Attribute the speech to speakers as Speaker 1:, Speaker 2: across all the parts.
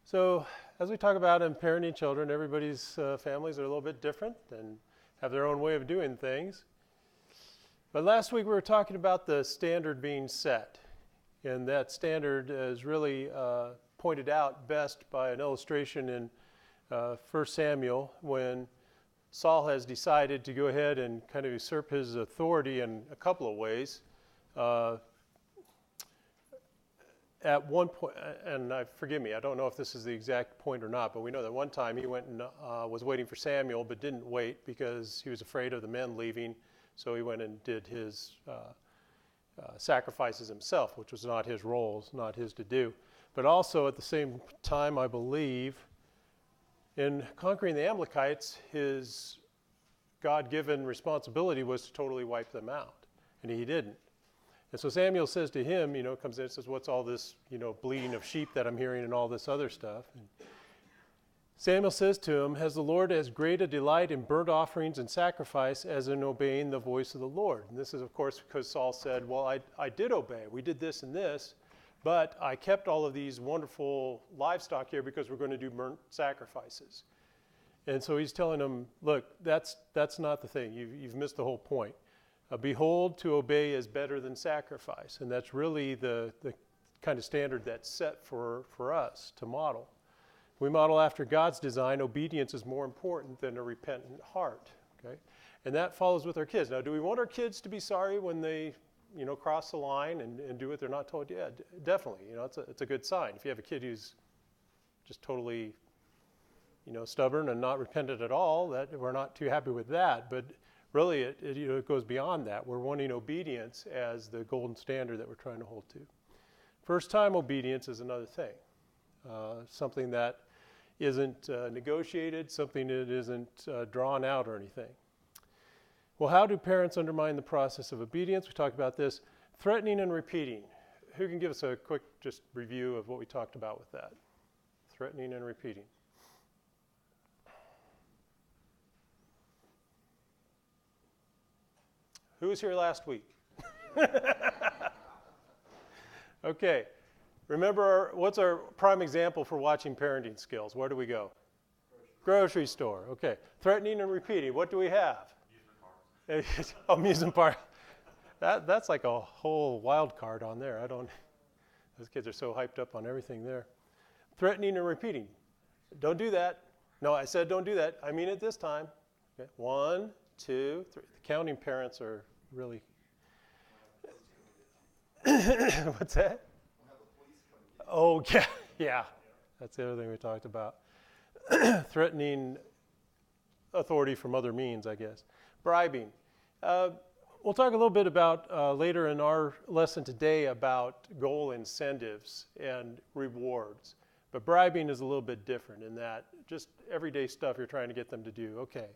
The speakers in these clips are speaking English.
Speaker 1: So as we talk about in parenting children, everybody's families are a little bit different and have their own way of doing things. But last week we were talking about the standard being set. And that standard is really pointed out best by an illustration in 1 Samuel when Saul has decided to go ahead and kind of usurp his authority in a couple of ways. At one point, and forgive me, I don't know if this is the exact point or not, but we know that one time he went and was waiting for Samuel, but didn't wait because he was afraid of the men leaving. So he went and did his sacrifices himself, which was not his role, not his to do. But also at the same time, I believe, in conquering the Amalekites, his God-given responsibility was to totally wipe them out, and he didn't. And so Samuel says to him, comes in and says, what's all this, bleating of sheep that I'm hearing and all this other stuff? And Samuel says to him, has the Lord as great a delight in burnt offerings and sacrifice as in obeying the voice of the Lord? And this is, of course, because Saul said, well, I did obey. We did this and this, but I kept all of these wonderful livestock here because we're going to do burnt sacrifices. And so he's telling him, look, that's not the thing. You've missed the whole point. Behold, to obey is better than sacrifice. And that's really the kind of standard that's set for us to model. We model after God's design. Obedience is more important than a repentant heart. Okay? And that follows with our kids. Now, do we want our kids to be sorry when they, cross the line and do what they're not told? Yeah, definitely. It's a good sign. If you have a kid who's just totally, stubborn and not repentant at all, that we're not too happy with that. But really, it goes beyond that. We're wanting obedience as the golden standard that we're trying to hold to. First-time obedience is another thing, something that isn't negotiated, something that isn't drawn out or anything. Well, how do parents undermine the process of obedience? We talked about this. Threatening and repeating. Who can give us a quick just review of what we talked about with that? Threatening and repeating. Who was here last week? Okay. Remember, what's our prime example for watching parenting skills? Where do we go? Grocery store. Okay. Threatening and repeating. What do we have? Amusement park. Amusement park. That's like a whole wild card on there. Those kids are so hyped up on everything there. Threatening and repeating. Don't do that. No, I said don't do that. I mean it this time. Okay. 1, 2, 3. The counting parents are really. What's that? Oh, yeah. That's the other thing we talked about. Threatening authority from other means, I guess. Bribing. We'll talk a little bit about later in our lesson today about goal incentives and rewards. But bribing is a little bit different in that just everyday stuff you're trying to get them to do. Okay.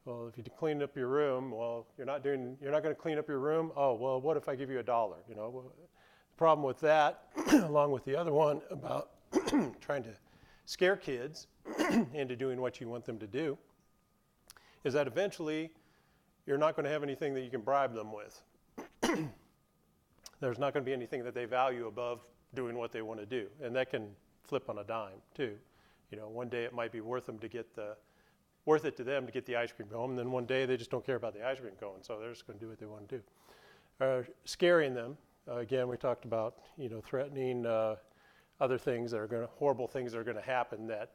Speaker 1: Well, if you clean up your room, well, you're not going to clean up your room. Oh, well, what if I give you $1? The problem with that, along with the other one about trying to scare kids into doing what you want them to do, is that eventually you're not going to have anything that you can bribe them with. There's not going to be anything that they value above doing what they want to do, and that can flip on a dime too. One day it might be worth it to them to get the ice cream home, and then one day they just don't care about the ice cream going, so they're just going to do what they want to do. Scaring them, again, we talked about, threatening other things horrible things that are going to happen that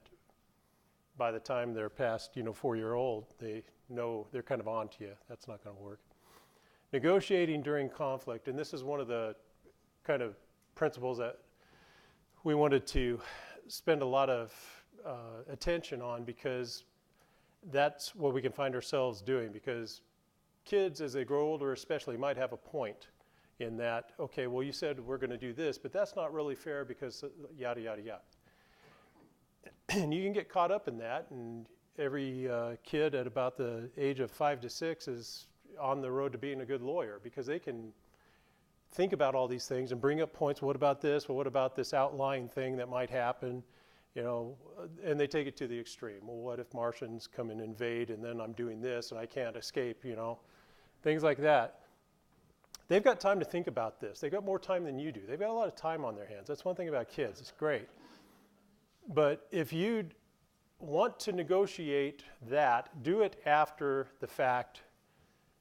Speaker 1: by the time they're past, 4-year-old, they know they're kind of on to you. That's not going to work. Negotiating during conflict, and this is one of the kind of principles that we wanted to spend a lot of attention on because that's what we can find ourselves doing, because kids, as they grow older especially, might have a point in that, okay, well, you said we're going to do this, but that's not really fair because yada, yada, yada. And you can get caught up in that, and every kid at about the age of 5 to 6 is on the road to being a good lawyer because they can think about all these things and bring up points. What about this? Well, what about this outlying thing that might happen? And they take it to the extreme. Well, what if Martians come and invade and then I'm doing this and I can't escape, things like that. They've got time to think about this. They've got more time than you do. They've got a lot of time on their hands. That's one thing about kids. It's great. But if you want to negotiate that, do it after the fact,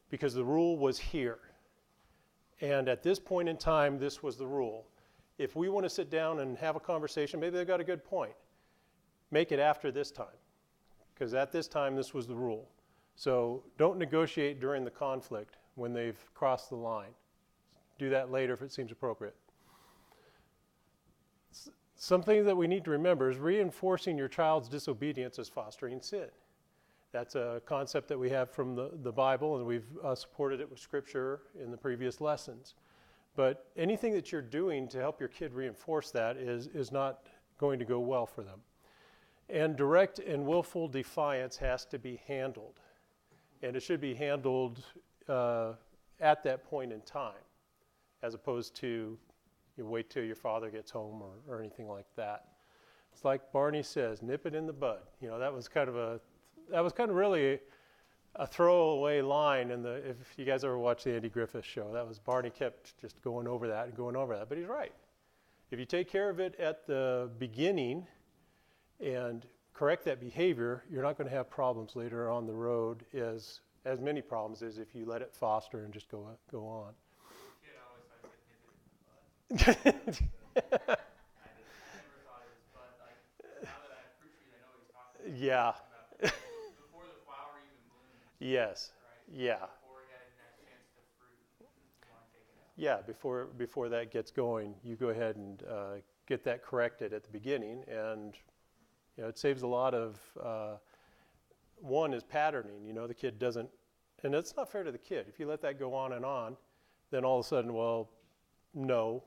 Speaker 1: because the rule was here. And at this point in time, this was the rule. If we want to sit down and have a conversation, maybe they've got a good point. Make it after this time, because at this time, this was the rule. So don't negotiate during the conflict when they've crossed the line. Do that later if it seems appropriate. Something that we need to remember is reinforcing your child's disobedience is fostering sin. That's a concept that we have from the Bible, and we've supported it with Scripture in the previous lessons. But anything that you're doing to help your kid reinforce that is not going to go well for them. And direct and willful defiance has to be handled. And it should be handled at that point in time, as opposed to you wait till your father gets home or anything like that. It's like Barney says, nip it in the bud. You know, that was kind of really a throwaway line if you guys ever watched the Andy Griffith show. That was Barney kept just going over that. But he's right. If you take care of it at the beginning and correct that behavior, you're not going to have problems later on the road as many problems as if you let it foster and just go on.
Speaker 2: I never thought it was bud. Like, now that I have fruit trees, I know what he's talking about.
Speaker 1: Yeah.
Speaker 2: Before the flower even blooms.
Speaker 1: Yes.
Speaker 2: Right?
Speaker 1: Yeah.
Speaker 2: Before it had that chance to fruit, you want to take it out.
Speaker 1: Yeah. Before that gets going, you go ahead and get that corrected at the beginning, and it saves a lot of. One is patterning. The kid doesn't, and it's not fair to the kid. If you let that go on, then all of a sudden, well, no.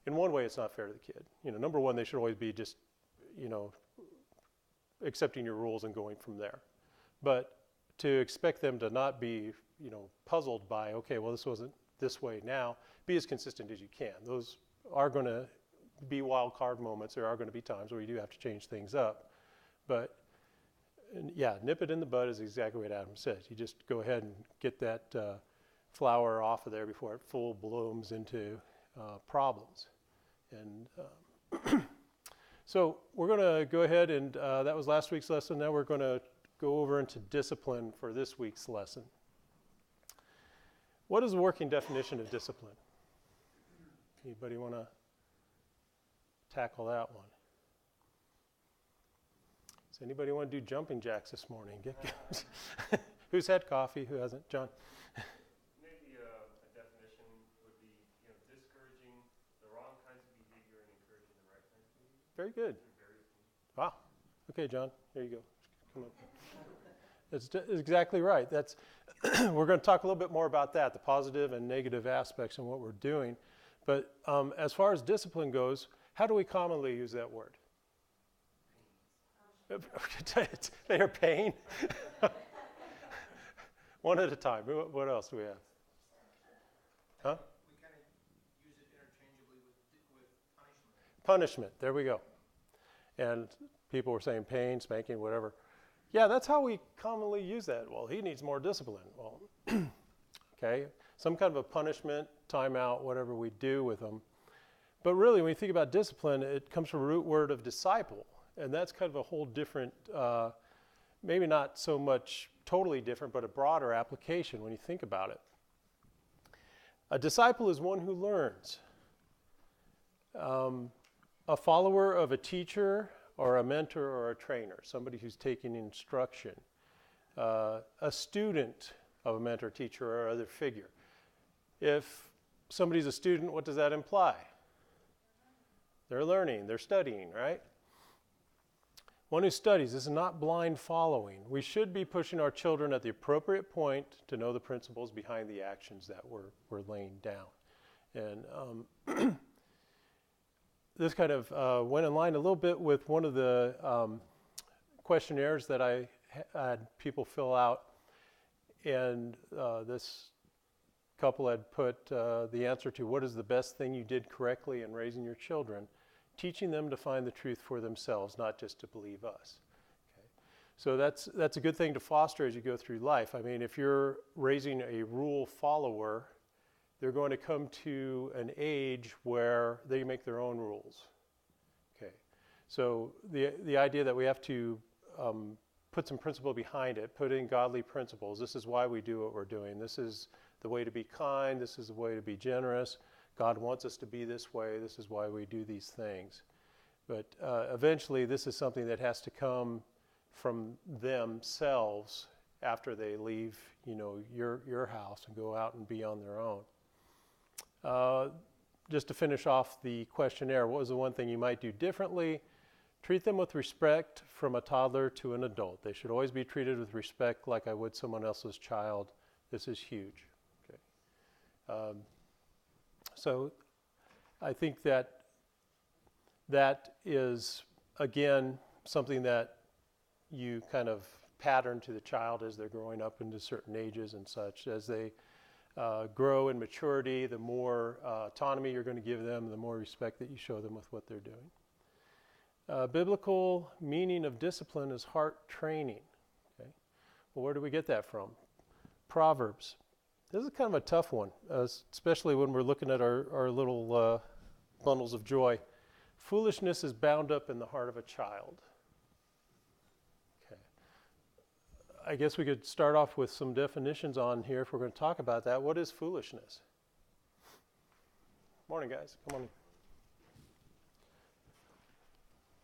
Speaker 1: In one way, it's not fair to the kid. Number one, they should always be just, accepting your rules and going from there. But to expect them to not be, puzzled by, okay, well, this wasn't this way now, be as consistent as you can. Those are going to be wild card moments. There are going to be times where you do have to change things up. But, nip it in the bud is exactly what Adam says. You just go ahead and get that flower off of there before it full blooms into problems. And so we're going to go ahead and that was last week's lesson. Now we're going to go over into discipline for this week's lesson. What is the working definition of discipline? Anybody want to tackle that one? Does anybody want to do jumping jacks this morning? Who's had coffee? Who hasn't? John?
Speaker 3: Maybe a definition would be, discouraging the wrong kinds of behavior and encouraging the right kinds of behavior.
Speaker 1: Very good. Wow. Okay, John. There you go. Come up. That's exactly right. We're going to talk a little bit more about that, the positive and negative aspects and what we're doing. But as far as discipline goes, how do we commonly use that word? They are pain. One at a time. What else do we have? Huh?
Speaker 2: We kind of use it interchangeably with punishment.
Speaker 1: Punishment. There we go. And people were saying pain, spanking, whatever. Yeah, that's how we commonly use that. Well, he needs more discipline. Well, okay, some kind of a punishment, timeout, whatever we do with them. But really, when you think about discipline, it comes from a root word of disciple. And that's kind of a whole different, maybe not so much totally different, but a broader application when you think about it. A disciple is one who learns. A follower of a teacher or a mentor or a trainer, somebody who's taking instruction. A student of a mentor, teacher, or other figure. If somebody's a student, what does that imply? They're learning, they're studying, right? One who studies, this is not blind following. We should be pushing our children at the appropriate point to know the principles behind the actions that we're laying down. And this kind of went in line a little bit with one of the questionnaires that I had people fill out. And this couple had put the answer to what is the best thing you did correctly in raising your children, teaching them to find the truth for themselves, not just to believe us. Okay. So that's a good thing to foster as you go through life. I mean, if you're raising a rule follower, they're going to come to an age where they make their own rules. So the idea that we have to put some principle behind it, put in godly principles. This is why we do what we're doing. This is the way to be kind. This is the way to be generous. God wants us to be this way. This is why we do these things. But eventually, this is something that has to come from themselves after they leave, your house and go out and be on their own. Just to finish off the questionnaire, what was the one thing you might do differently? Treat them with respect from a toddler to an adult. They should always be treated with respect like I would someone else's child. This is huge. Okay. So I think that is, again, something that you kind of pattern to the child as they're growing up into certain ages and such. As they grow in maturity, the more autonomy you're going to give them, the more respect that you show them with what they're doing. Biblical meaning of discipline is heart training. Okay? Well, where do we get that from? Proverbs. This is kind of a tough one, especially when we're looking at our little bundles of joy. Foolishness is bound up in the heart of a child. Okay. I guess we could start off with some definitions on here if we're going to talk about that. What is foolishness? Morning, guys. Come on in.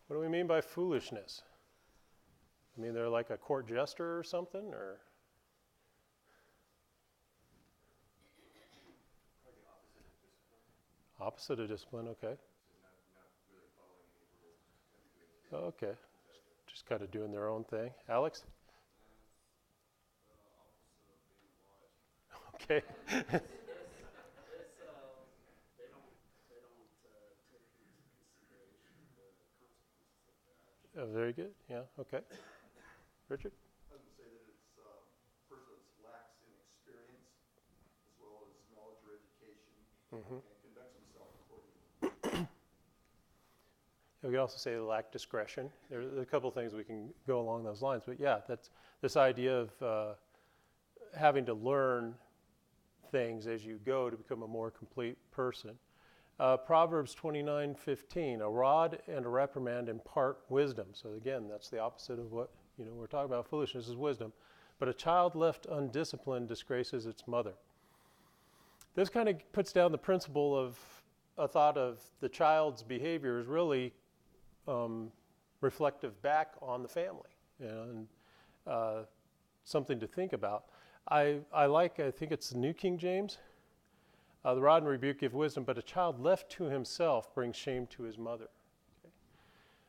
Speaker 1: What do we mean by foolishness? I mean, they're like a court jester or something, or? Opposite of discipline, okay. Okay. Just kind of doing their own thing. Alex? Okay. Very good. Yeah. Okay. Richard?
Speaker 4: I would say that it's a person that lacks in experience as well as knowledge or education and conducts himself accordingly.
Speaker 1: We could also say they lack discretion. There's a couple of things we can go along those lines. But yeah, that's this idea of having to learn things as you go to become a more complete person. Proverbs 29:15, a rod and a reprimand impart wisdom. So again, that's the opposite of what we're talking about. Foolishness is wisdom. But a child left undisciplined disgraces its mother. This kind of puts down the principle of a thought of the child's behavior is really reflective back on the family, and something to think about. I think it's the New King James. The rod and rebuke give wisdom, but a child left to himself brings shame to his mother. Okay?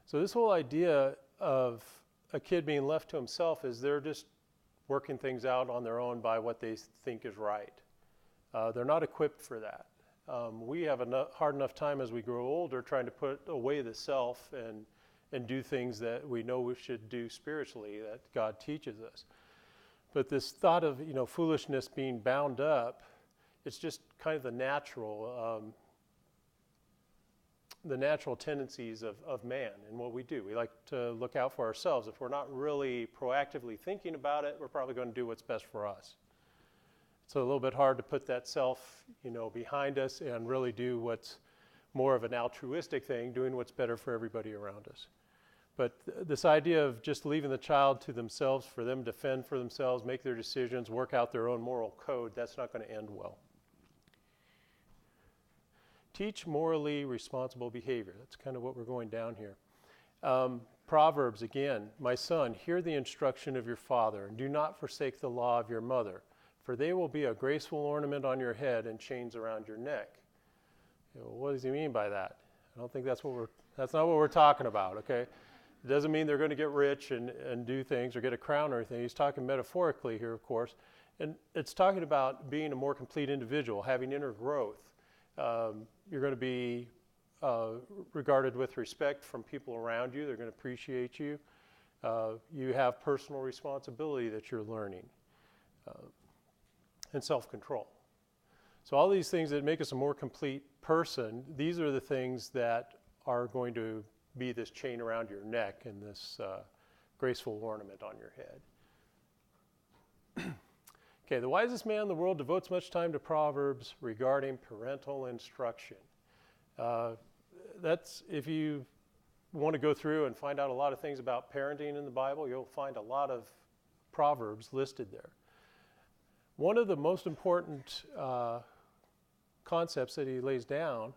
Speaker 1: So this whole idea of a kid being left to himself is they're just working things out on their own by what they think is right. They're not equipped for that. We have a hard enough time as we grow older trying to put away the self and do things that we know we should do spiritually that God teaches us. But this thought of foolishness being bound up, it's just kind of the natural tendencies of man and what we do. We like to look out for ourselves. If we're not really proactively thinking about it, we're probably going to do what's best for us. It's a little bit hard to put that self, behind us and really do what's more of an altruistic thing, doing what's better for everybody around us. But this idea of just leaving the child to themselves, for them to fend for themselves, make their decisions, work out their own moral code, that's not going to end well. Teach morally responsible behavior. That's kind of what we're going down here. Proverbs, again, my son, hear the instruction of your father, and do not forsake the law of your mother, for they will be a graceful ornament on your head and chains around your neck. What does he mean by that? I don't think that's not what we're talking about, okay? It doesn't mean they're going to get rich and do things or get a crown or anything. He's talking metaphorically here, of course. And it's talking about being a more complete individual, having inner growth. You're going to be regarded with respect from people around you. They're going to appreciate you. You have personal responsibility that you're learning, and self-control. So all these things that make us a more complete person, these are the things that are going to be this chain around your neck and this graceful ornament on your head. Okay, the wisest man in the world devotes much time to Proverbs regarding parental instruction. That's, if you want to go through and find out a lot of things about parenting in the Bible, you'll find a lot of proverbs listed there. One of the most important concepts that he lays down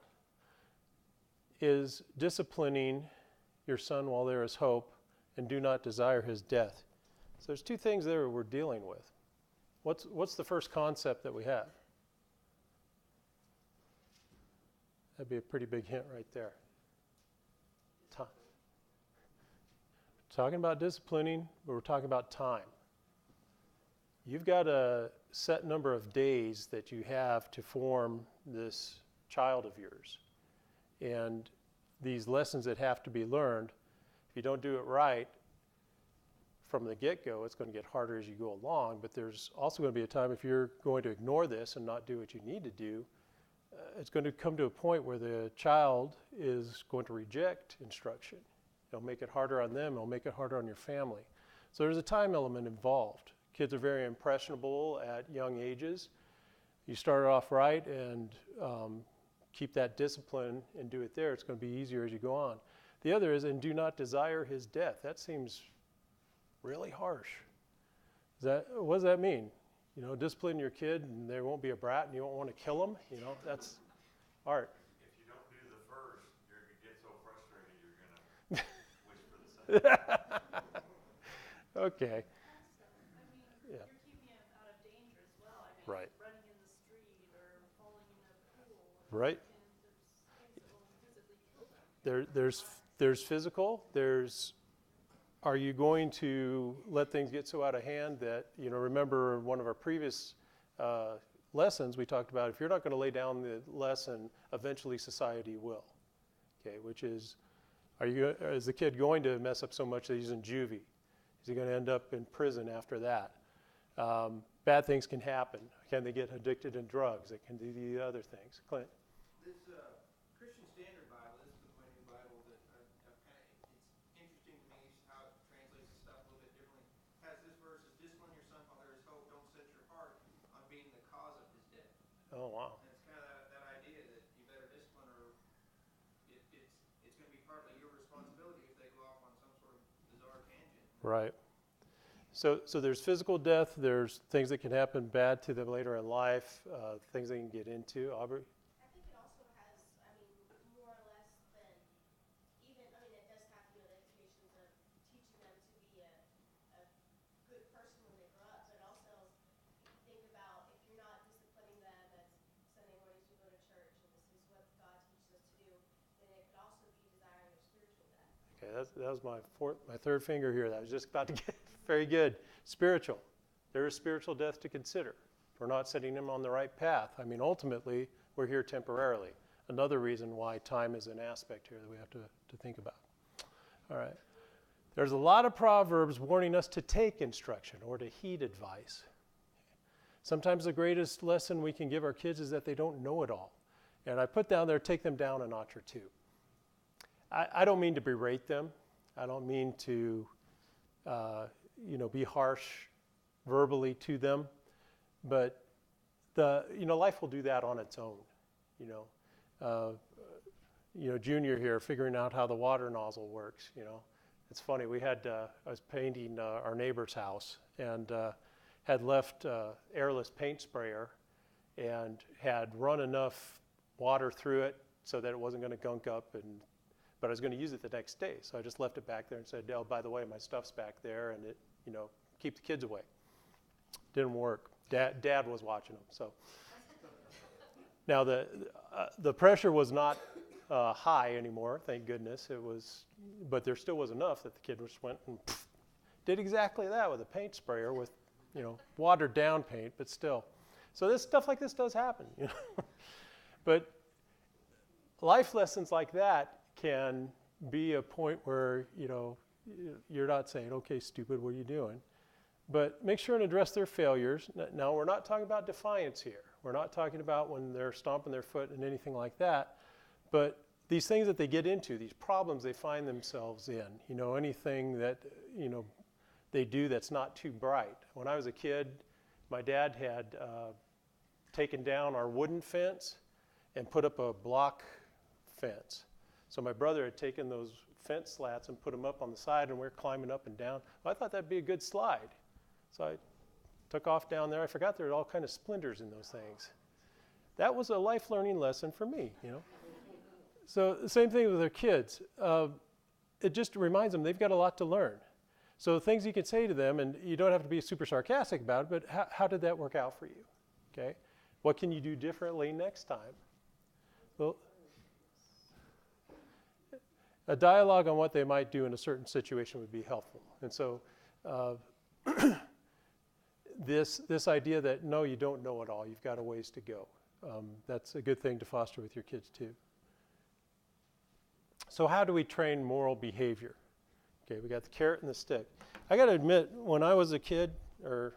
Speaker 1: is disciplining your son while there is hope, and do not desire his death. So there's two things there we're dealing with. What's the first concept that we have? That'd be a pretty big hint right there. Talking about disciplining, but we're talking about time. You've got a set number of days that you have to form this child of yours. And these lessons that have to be learned, if you don't do it right from the get-go, it's going to get harder as you go along. But there's also going to be a time if you're going to ignore this and not do what you need to do, it's going to come to a point where the child is going to reject instruction. It'll make it harder on them. It'll make it harder on your family. So there's a time element involved. Kids are very impressionable at young ages. You start off right and keep that discipline and do it there. It's going to be easier as you go on. The other is, and do not desire his death. That seems really harsh. What does that mean? You know, discipline your kid and they won't be a brat and you won't want to kill them. You know, that's art.
Speaker 5: If you don't do the first, you're going to get so frustrated you're going to wish for the second.
Speaker 1: Okay.
Speaker 6: I mean,
Speaker 1: Yeah.
Speaker 6: you're keeping him out of danger as well. I mean,
Speaker 1: Right.
Speaker 6: running in the street or falling in a pool.
Speaker 1: Right.
Speaker 6: And there's things that will physically kill them.
Speaker 1: There's physical. Are you going to let things get so out of hand that, you know, remember one of our previous lessons we talked about, if you're not going to lay down the lesson, eventually society will. Okay, which is, is the kid going to mess up so much that he's in juvie? Is he going to end up in prison after that? Bad things can happen. Can they get addicted in drugs? They can do the other things. Clint?
Speaker 2: This Christian Standard Bible, this is my new Bible that I've kind of, it's interesting to me how it translates the stuff a little bit differently. It has this verse, is discipline your son while there is hope, don't set your heart on being the cause of his death.
Speaker 1: Oh, wow.
Speaker 2: And it's kind of that idea that you better discipline or it's going to be partly your responsibility if they go off on some sort of bizarre tangent.
Speaker 1: Right. So there's physical death, there's things that can happen bad to them later in life, things they can get into. Aubrey?
Speaker 7: I think it also has, I mean, more or less than even, I mean, it does have, you know, the educations of teaching them to be a good person when they grow up, but also think about if you're not disciplining them as Sunday mornings we go to church and this is what God teaches us to do, then it could also be desiring your spiritual death.
Speaker 1: Okay, that was my third finger here. That was just about to get very good. Spiritual. There is spiritual death to consider. We're not setting them on the right path. I mean, ultimately, we're here temporarily. Another reason why time is an aspect here that we have to think about. All right. There's a lot of proverbs warning us to take instruction or to heed advice. Sometimes the greatest lesson we can give our kids is that they don't know it all. And I put down there, take them down a notch or two. I don't mean to berate them. I don't mean to, be harsh verbally to them. But life will do that on its own. Junior here figuring out how the water nozzle works. It's funny. I was painting our neighbor's house and had left airless paint sprayer and had run enough water through it so that it wasn't going to gunk up but I was going to use it the next day. So I just left it back there and said, oh, by the way, my stuff's back there and keep the kids away. Didn't work. Dad was watching them. So now the pressure was not high anymore, thank goodness. But there still was enough that the kid just went and did exactly that with a paint sprayer with, watered down paint, but still. So this stuff like this does happen. But life lessons like that can be a point where, you're not saying, okay, stupid, what are you doing? But make sure and address their failures. Now, we're not talking about defiance here. We're not talking about when they're stomping their foot and anything like that. But these things that they get into, these problems they find themselves in, anything that, they do that's not too bright. When I was a kid, my dad had taken down our wooden fence and put up a block fence. So my brother had taken those fence slats and put them up on the side, and we were climbing up and down. Well, I thought that'd be a good slide. So I took off down there. I forgot there were all kind of splinters in those things. That was a life learning lesson for me, you know. So the same thing with their kids. It just reminds them they've got a lot to learn. So things you can say to them, and you don't have to be super sarcastic about it, but how did that work out for you? Okay? What can you do differently next time? Well, a dialogue on what they might do in a certain situation would be helpful. And so this idea that, no, you don't know it all, you've got a ways to go. That's a good thing to foster with your kids too. So how do we train moral behavior? Okay, we got the carrot and the stick. I got to admit, when I was a kid, or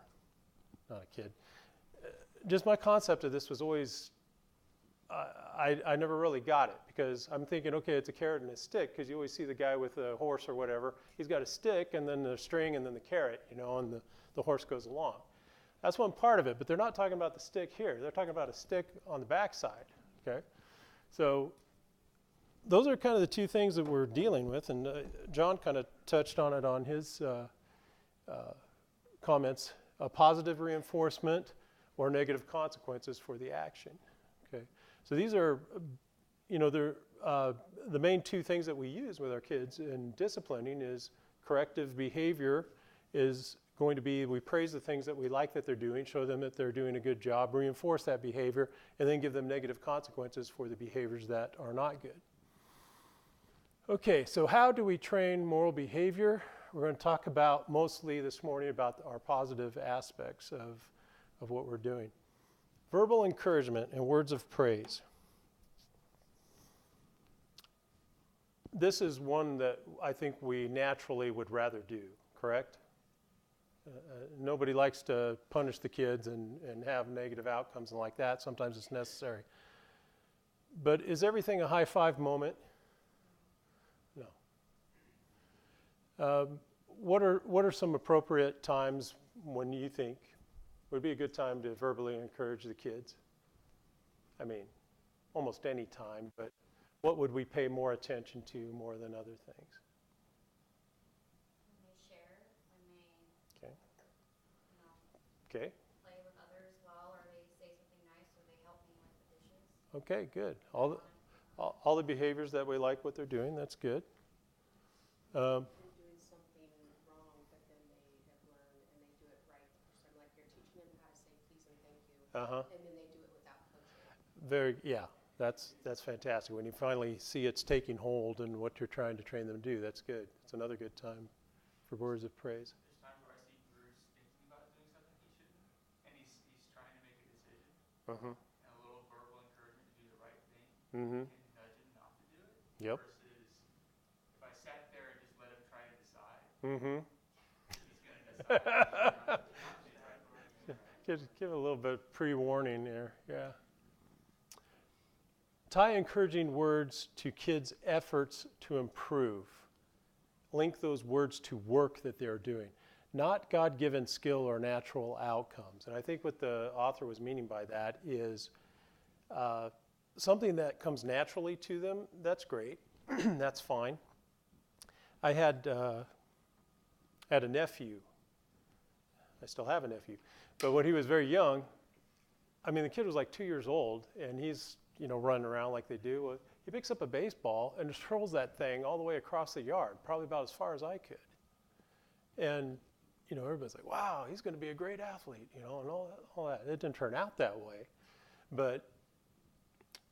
Speaker 1: not a kid, just my concept of this was always, I never really got it, because I'm thinking, okay, it's a carrot and a stick, because you always see the guy with a horse or whatever. He's got a stick and then the string and then the carrot, you know, and the horse goes along. That's one part of it, but they're not talking about the stick here. They're talking about a stick on the backside, okay? So those are kind of the two things that we're dealing with, and John kind of touched on it on his comments, a positive reinforcement or negative consequences for the action, okay? So these are, you know, they're, the main two things that we use with our kids in disciplining is corrective behavior is going to be, we praise the things that we like that they're doing, show them that they're doing a good job, reinforce that behavior, and then give them negative consequences for the behaviors that are not good. Okay, so how do we train moral behavior? We're going to talk about mostly this morning about our positive aspects of what we're doing. Verbal encouragement and words of praise. This is one that I think we naturally would rather do, correct? Nobody likes to punish the kids and have negative outcomes and like that. Sometimes it's necessary. But is everything a high five moment? No. What are some appropriate times when you think would be a good time to verbally encourage the kids? I mean, almost any time, but what would we pay more attention to more than other things?
Speaker 6: When they share, when they,
Speaker 1: Okay.
Speaker 6: you know,
Speaker 1: Okay.
Speaker 6: play with others well, or they say something nice, or they help me with the dishes.
Speaker 1: Okay, good. All the behaviors that we like what they're doing, that's good.
Speaker 8: They're doing something wrong, but then they have learned and they do it right the first time. Like you're teaching them how to say please and thank you, and then they do it without coaching.
Speaker 1: Yeah, that's fantastic. When you finally see it's taking hold and what you're trying to train them to do, that's good. It's another good time for words of praise.
Speaker 2: There's times where I see Bruce thinking about doing something he shouldn't, and he's trying to make a decision,
Speaker 1: Uh-huh.
Speaker 2: and a little verbal encouragement to do the right thing,
Speaker 1: Mm-hmm.
Speaker 2: and nudge him not to do it.
Speaker 1: Yep.
Speaker 2: Versus if I sat there and just let him try to decide,
Speaker 1: Mm-hmm.
Speaker 2: he's going to decide.
Speaker 1: Give a little bit of pre-warning there, yeah. Tie encouraging words to kids' efforts to improve. Link those words to work that they're doing, not God-given skill or natural outcomes. And I think what the author was meaning by that is something that comes naturally to them, that's great, that's fine. I had a nephew. I still have a nephew. But when he was very young, I mean, the kid was like 2 years old, and he's, you know, running around like they do. He picks up a baseball and just hurls that thing all the way across the yard, probably about as far as I could. And, you know, everybody's like, wow, he's going to be a great athlete, you know, and all that. It didn't turn out that way. But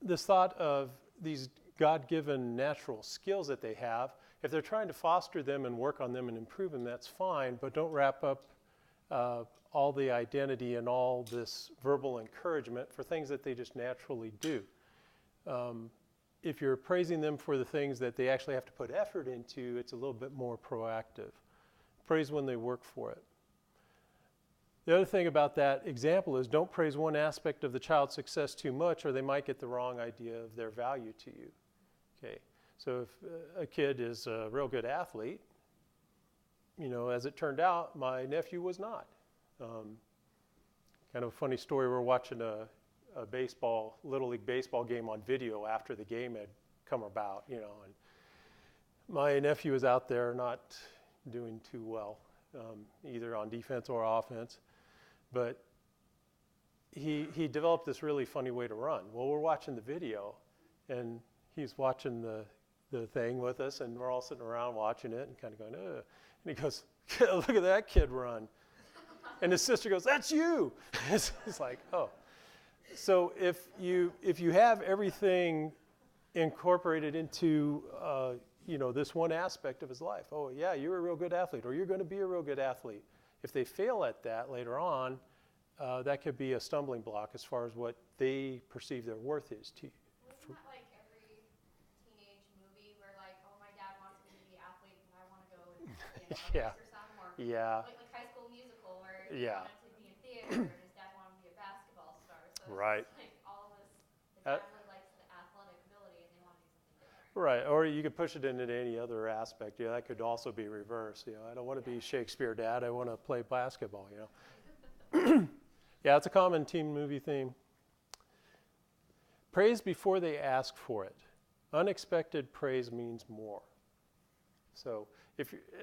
Speaker 1: this thought of these God-given natural skills that they have, if they're trying to foster them and work on them and improve them, that's fine, but don't wrap up all the identity and all this verbal encouragement for things that they just naturally do. If you're praising them for the things that they actually have to put effort into, it's a little bit more proactive. Praise when they work for it. The other thing about that example is don't praise one aspect of the child's success too much, or they might get the wrong idea of their value to you. Okay, so if a kid is a real good athlete, you know, as it turned out, my nephew was not. Kind of a funny story, we're watching a Little League baseball game on video after the game had come about, you know. And my nephew is out there not doing too well, either on defense or offense, but he developed this really funny way to run. Well, we're watching the video, and he's watching the thing with us, and we're all sitting around watching it and kind of going, ugh. And he goes, look at that kid run. And his sister goes, that's you. It's like, oh. So if you have everything incorporated into you know, this one aspect of his life, oh yeah, you're a real good athlete, or you're going to be a real good athlete. If they fail at that later on, that could be a stumbling block as far as what they perceive their worth is to you.
Speaker 6: Wasn't that like every teenage movie where like, oh, my dad wants me to be an athlete, but I want to go and be an
Speaker 1: Yeah.
Speaker 6: artist or something, or
Speaker 1: Yeah.
Speaker 6: like High School Musical where he
Speaker 1: Yeah.
Speaker 6: wanted to be in theater and his dad wanted to be a basketball star. So it's
Speaker 1: Right.
Speaker 6: just like all of this, the
Speaker 1: Uh,
Speaker 6: dad really likes the athletic ability and they want to do something different.
Speaker 1: Right, or you could push it into any other aspect. Yeah, that could also be reversed. You know, I don't want to be Shakespeare dad. I want to play basketball. You know. Yeah, it's a common teen movie theme. Praise before they ask for it. Unexpected praise means more. So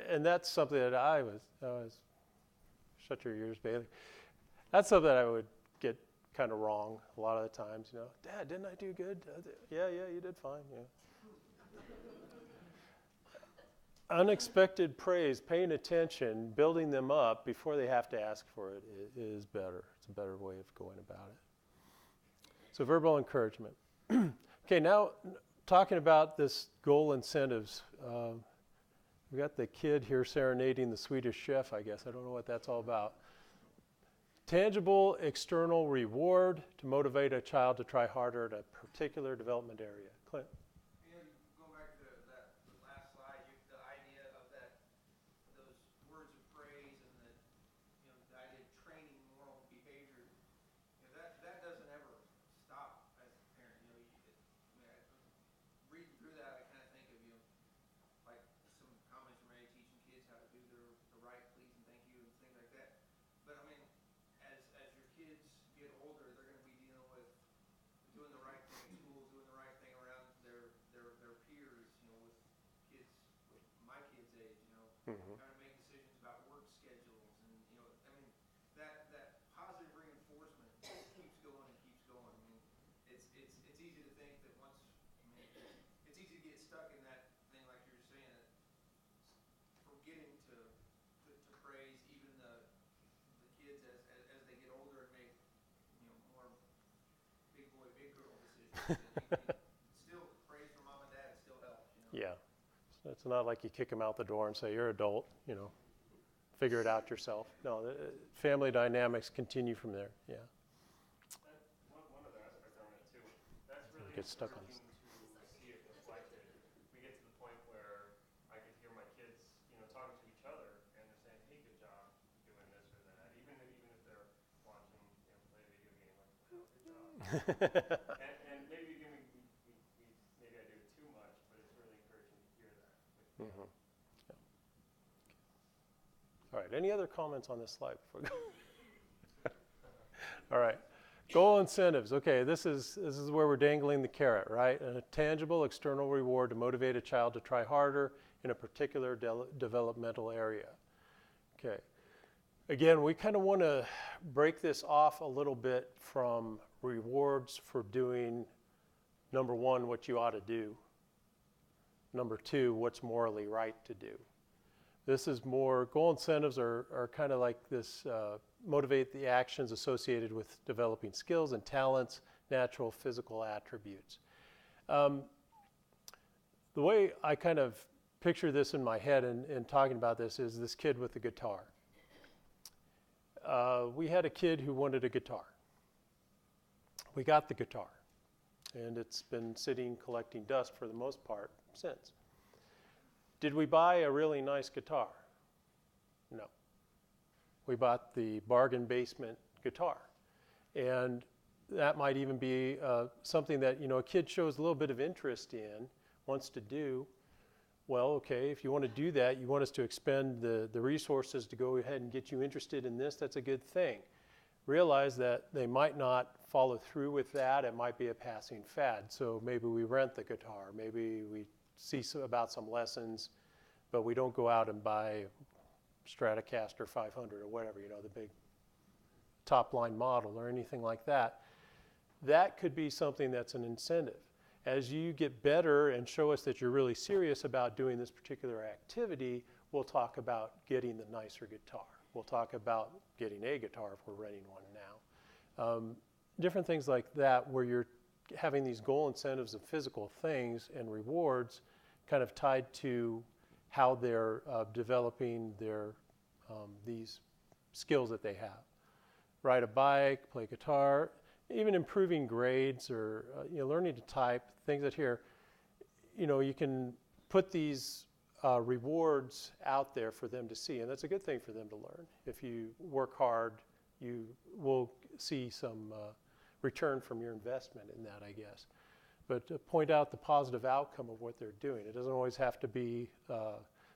Speaker 1: and that's something that I was shut your ears, Bailey. That's something that I would get kind of wrong a lot of the times. You know, Dad, didn't I do good? Yeah, you did fine. Yeah. Unexpected praise, paying attention, building them up before they have to ask for it is better. It's a better way of going about it. So verbal encouragement. Okay, now talking about this goal incentives. We got the kid here serenading the Swedish chef, I guess. I don't know what that's all about. Tangible external reward to motivate a child to try harder at a particular development area. Clint?
Speaker 2: You know, going back to that the last slide, the idea of that, those words of praise and the, you know, the idea of training moral behavior, you know, that doesn't ever stop as a parent. You know, reading through that, I kind of think of, you know, like some comments from Mary teaching kids how to do the right please and thank you and things like that. But I mean, as your kids get older, they're going to be dealing with doing the right thing in school, doing the right thing around their peers, you know, with kids, with my kids' age, you know, trying to make decisions about work schedules, and you know, I mean, that positive reinforcement keeps going and keeps going. I mean, it's easy to think that once, I mean, it's easy to get stuck in that thing, like you're saying, that forgetting to praise even the kids as they get older and make, you know, more big boy, big girl decisions. Still, praise from mom and dad still helps, you know?
Speaker 1: Yeah. So it's not like you kick them out the door and say, you're adult, you know, figure it out yourself. No, family dynamics continue from there. Yeah.
Speaker 3: One other aspect on that too. That's really
Speaker 1: Get stuck on
Speaker 3: encouraging to see it reflected. We get to the point where I could hear my kids, you know, talking to each other and they're saying, "Hey, good job doing this or that." Even if they're watching, you know, play a video game, like, "Wow, good job." and maybe again, maybe I do it too much, but it's really encouraging to hear that.
Speaker 1: Yeah. All right, any other comments on this slide before we go? All right, goal incentives. Okay, this is where we're dangling the carrot, right? A tangible external reward to motivate a child to try harder in a particular developmental area. Okay, again, we kind of want to break this off a little bit from rewards for doing, number one, what you ought to do. Number two, what's morally right to do. This is more, goal incentives are kind of like this, motivate the actions associated with developing skills and talents, natural physical attributes. The way I kind of picture this in my head in talking about this is this kid with the guitar. We had a kid who wanted a guitar. We got the guitar, and it's been sitting collecting dust for the most part since. Did we buy a really nice guitar? No. We bought the bargain basement guitar. And that might even be something that, you know, a kid shows a little bit of interest in, wants to do. Well, okay, if you want to do that, you want us to expend the resources to go ahead and get you interested in this, that's a good thing. Realize that they might not follow through with that, it might be a passing fad. So maybe we rent the guitar, maybe we see about some lessons, but we don't go out and buy Stratocaster 500 or whatever, the big top line model or anything like that. That could be something that's an incentive. As you get better and show us that you're really serious about doing this particular activity, we'll talk about getting the nicer guitar. We'll talk about getting a guitar if we're renting one now. Different things like that where you're having these goal incentives of physical things and rewards kind of tied to how they're developing these skills that they have. Ride a bike, play guitar, even improving grades or learning to type, things that here, you can put these rewards out there for them to see, and that's a good thing for them to learn. If you work hard, you will see some return from your investment in that, I guess. But to point out the positive outcome of what they're doing. It doesn't always have to be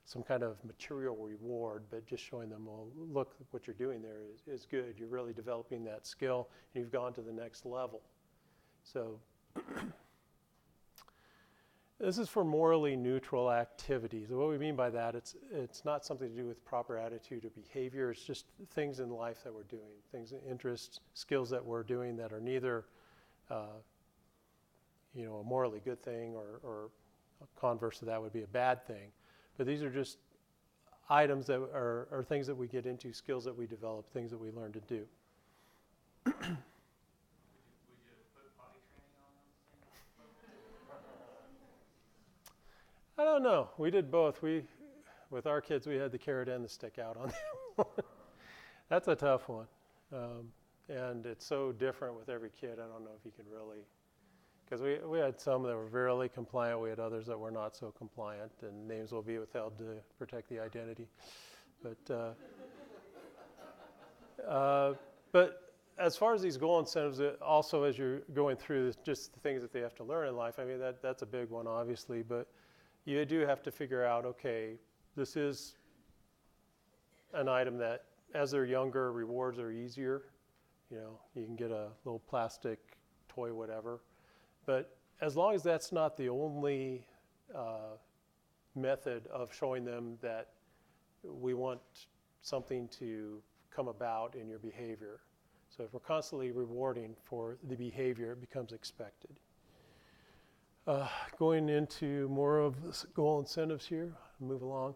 Speaker 1: some kind of material reward, but just showing them, well, look, what you're doing there is good. You're really developing that skill, and you've gone to the next level. So this is for morally neutral activities. What we mean by that, it's not something to do with proper attitude or behavior. It's just things in life that we're doing, things, interests, skills that we're doing that are neither a morally good thing or converse to that would be a bad thing. But these are just items that are things that we get into, skills that we develop, things that we learn to do.
Speaker 3: Would you put potty training on those things?
Speaker 1: I don't know. We did both. With our kids, we had the carrot and the stick out on them. That's a tough one. And it's so different with every kid. I don't know if you can really, because we had some that were really compliant. We had others that were not so compliant, and names will be withheld to protect the identity. But as far as these goal incentives, also as you're going through just the things that they have to learn in life, I mean, that's a big one, obviously. But you do have to figure out, okay, this is an item that, as they're younger, rewards are easier. You can get a little plastic toy, whatever. But as long as that's not the only method of showing them that we want something to come about in your behavior. So if we're constantly rewarding for the behavior, it becomes expected. Going into more of the goal incentives here, move along.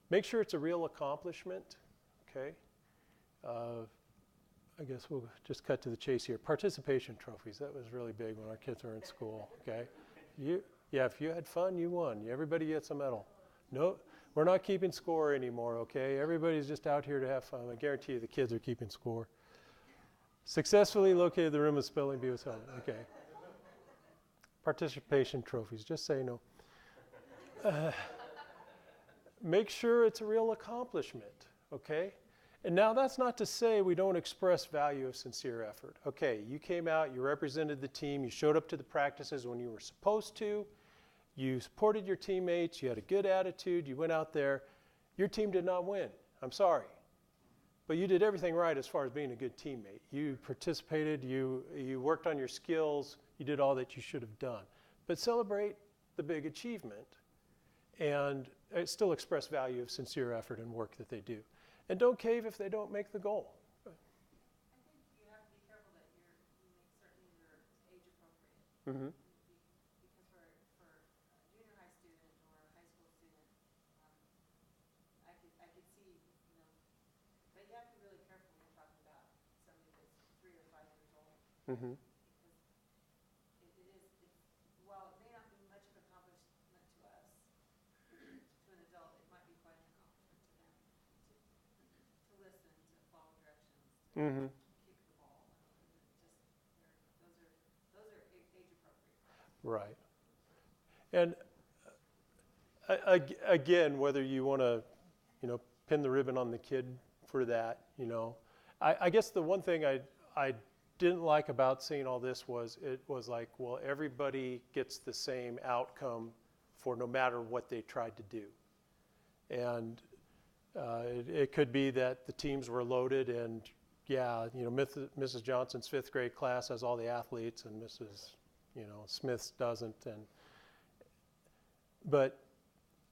Speaker 1: Make sure it's a real accomplishment, okay? I guess we'll just cut to the chase here. Participation trophies, that was really big when our kids were in school, okay? If you had fun, you won. Everybody gets a medal. No, we're not keeping score anymore, okay? Everybody's just out here to have fun. I guarantee you the kids are keeping score. Successfully located the room of spelling bee was held, okay. Participation trophies, just say no. Make sure it's a real accomplishment, okay? And now that's not to say we don't express value of sincere effort. Okay, you came out, you represented the team, you showed up to the practices when you were supposed to, you supported your teammates, you had a good attitude, you went out there. Your team did not win. I'm sorry. But you did everything right as far as being a good teammate. You participated, you worked on your skills, you did all that you should have done. But celebrate the big achievement and still express value of sincere effort and work that they do. And don't cave if they don't make the goal.
Speaker 8: I think you have to be careful that you make certain you're age appropriate.
Speaker 1: Mm-hmm.
Speaker 8: Because for a junior high student or a high school student, I could see, but you have to be really careful when you're talking about somebody that's 3 or 5 years old.
Speaker 1: Mm-hmm.
Speaker 8: Because while it may not be much of an accomplishment to us, to an adult, it might be quite an accomplishment to them. To listen, to follow directions, to
Speaker 1: Mm-hmm.
Speaker 8: kick the ball. Those are age appropriate.
Speaker 1: Right. And again, whether you want to, pin the ribbon on the kid for that, I guess the one thing I didn't like about seeing all this was it was like, well, everybody gets the same outcome for no matter what they tried to do. And it could be that the teams were loaded and, yeah, Mrs. Johnson's fifth grade class has all the athletes, and Mrs. Smith's doesn't. But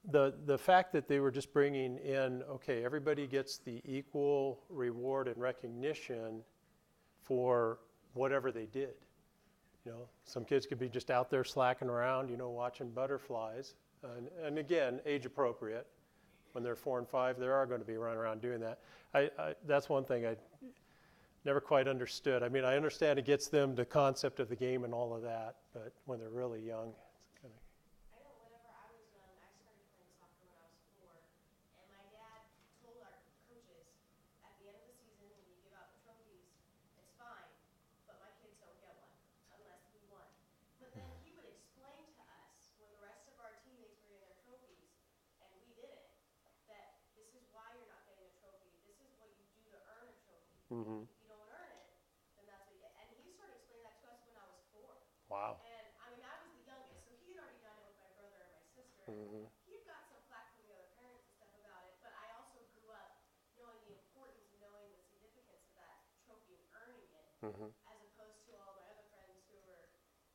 Speaker 1: the fact that they were just bringing in, okay, everybody gets the equal reward and recognition for whatever they did. Some kids could be just out there slacking around, watching butterflies, and again, age appropriate. When they're 4 and 5, they are going to be running around doing that. That's one thing I never quite understood. I mean, I understand it gets them the concept of the game and all of that, but when they're really young, it's kind of.
Speaker 7: I know whenever I was young, I started playing soccer when I was 4, and my dad told our coaches, at the end of the season, when you give out the trophies, it's fine, but my kids don't get one unless we won. But then he would explain to us, when the rest of our teammates were getting their trophies, and we didn't, that this is why you're not getting a trophy. This is what you do to earn a trophy.
Speaker 1: Mm-hmm.
Speaker 7: If you don't earn it, then that's what you get. And he started explaining that to us when I was 4.
Speaker 1: Wow.
Speaker 7: And I mean, I was the youngest, so he had already done it with my brother and my sister.
Speaker 1: Mm-hmm.
Speaker 7: He got some flack from the other parents and stuff about it, but I also grew up knowing the importance and knowing the significance of that trophy and earning it,
Speaker 1: Mm-hmm.
Speaker 7: as opposed to all my other friends who were,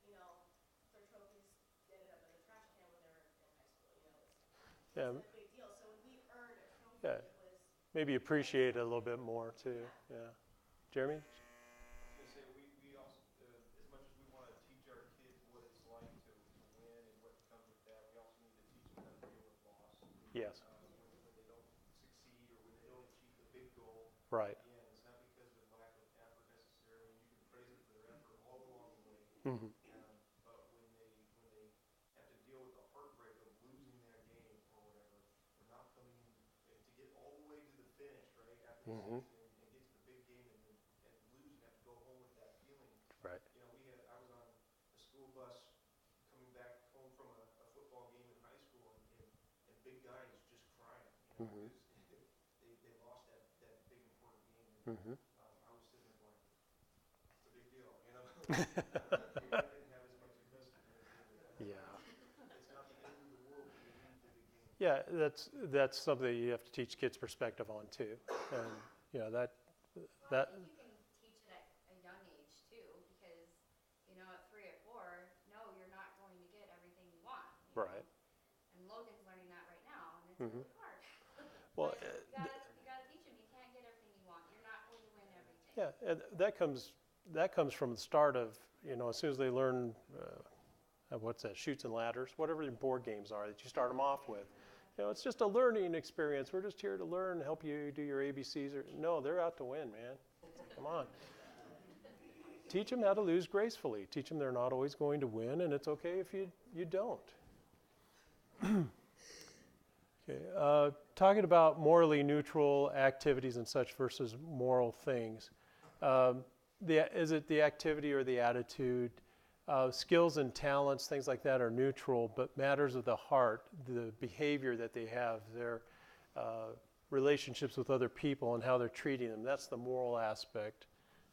Speaker 7: their trophies ended up in the trash can when they were in high school. It
Speaker 1: Yeah.
Speaker 7: wasn't a big deal. So when we earned a trophy,
Speaker 1: Yeah.
Speaker 7: it was.
Speaker 1: Maybe appreciate it a little bit more too. Yeah. Jeremy?
Speaker 2: I was going to say, we also, as much as we want to teach our kids what it's like to win and what comes with that, we also need to teach them how to deal with loss.
Speaker 1: Yes.
Speaker 2: When they don't succeed or when they don't achieve the big goal.
Speaker 1: Right.
Speaker 2: Again, it's not because of lack of effort necessarily. You can praise them for their effort all along the way.
Speaker 1: Mm-hmm.
Speaker 2: But when they have to deal with the heartbreak of losing that game or whatever, or not coming in to get all the way to the finish, right, after the
Speaker 1: Mm-hmm.
Speaker 2: season and get to the big game and lose and have to go home with that feeling.
Speaker 1: Right.
Speaker 2: I was on a school bus coming back home from a football game in high school, and big guy is just crying,
Speaker 1: Mm-hmm.
Speaker 2: because they lost that big important game. And,
Speaker 1: Mm-hmm.
Speaker 2: I was sitting there going, it's a big deal, I didn't have as much investment in it.
Speaker 1: Yeah.
Speaker 2: It's not the end of the world when you lose the big game.
Speaker 1: Yeah, that's something you have to teach kids perspective on too, and that.
Speaker 6: Well, I think you can teach it at a young age too, because, at 3 or 4, no, you're not going to get everything you want.
Speaker 1: Right.
Speaker 6: And Logan's learning that right now, and it's
Speaker 1: Mhm.
Speaker 6: really hard.
Speaker 1: Well,
Speaker 6: you gotta teach him, you can't get everything you want. You're not going to win everything.
Speaker 1: yeah, and that comes from the start of as soon as they learn what's that, chutes and ladders, whatever your board games are that you start them off with. It's just a learning experience. We're just here to learn, help you do your ABCs. No, they're out to win, man. Come on. Teach them how to lose gracefully. Teach them they're not always going to win, and it's okay if you don't. Okay, talking about morally neutral activities and such versus moral things. Is it the activity or the attitude? Skills and talents, things like that are neutral, but matters of the heart, the behavior that they have, their relationships with other people and how they're treating them, that's the moral aspect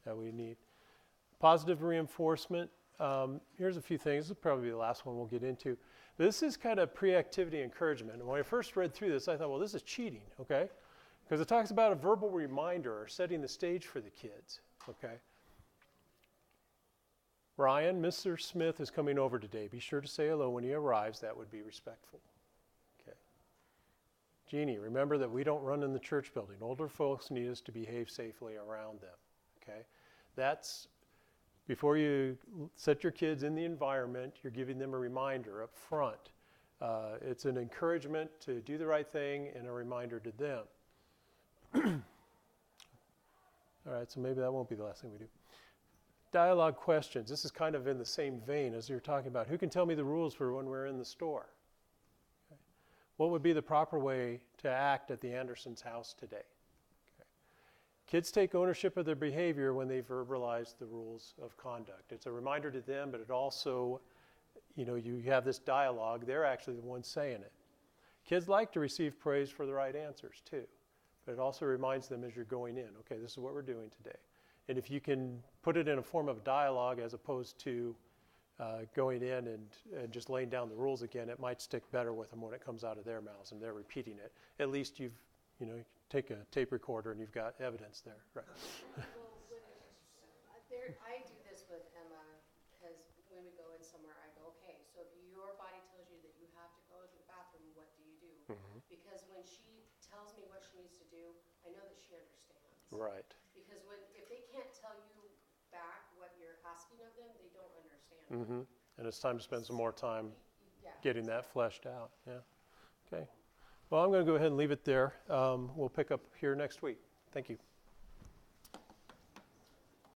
Speaker 1: that we need. Positive reinforcement, here's a few things. This will probably be the last one we'll get into. This is kind of pre-activity encouragement. And when I first read through this, I thought, well, this is cheating, okay? Because it talks about a verbal reminder or setting the stage for the kids, okay? Ryan, Mr. Smith is coming over today. Be sure to say hello when he arrives. That would be respectful. Okay. Jeannie, remember that we don't run in the church building. Older folks need us to behave safely around them. Okay. That's before you set your kids in the environment, you're giving them a reminder up front. It's an encouragement to do the right thing and a reminder to them. All right, so maybe that won't be the last thing we do. Dialogue questions. This is kind of in the same vein as you're talking about. Who can tell me the rules for when we're in the store? Okay. What would be the proper way to act at the Andersons' house today? Okay. Kids take ownership of their behavior when they verbalize the rules of conduct. It's a reminder to them, but it also, you have this dialogue. They're actually the ones saying it. Kids like to receive praise for the right answers too, but it also reminds them as you're going in, okay, this is what we're doing today. And if you can put it in a form of dialogue as opposed to going in and just laying down the rules again, it might stick better with them when it comes out of their mouths and they're repeating it. At least you've You know, you can take a tape recorder and you've got evidence there, right?
Speaker 9: Well, I do this with Emma, because when we go in somewhere, I go, okay, so if your body tells you that you have to go to the bathroom, what do you do? Because when she tells me what she needs to do, I know that she understands.
Speaker 1: Right.
Speaker 9: Because if they can't tell you back what you're asking of them, they don't understand.
Speaker 1: And it's time to spend some more time
Speaker 9: Yeah.
Speaker 1: getting that fleshed out. Yeah. Okay. Well, I'm going to go ahead and leave it there. We'll pick up here next week. Thank you.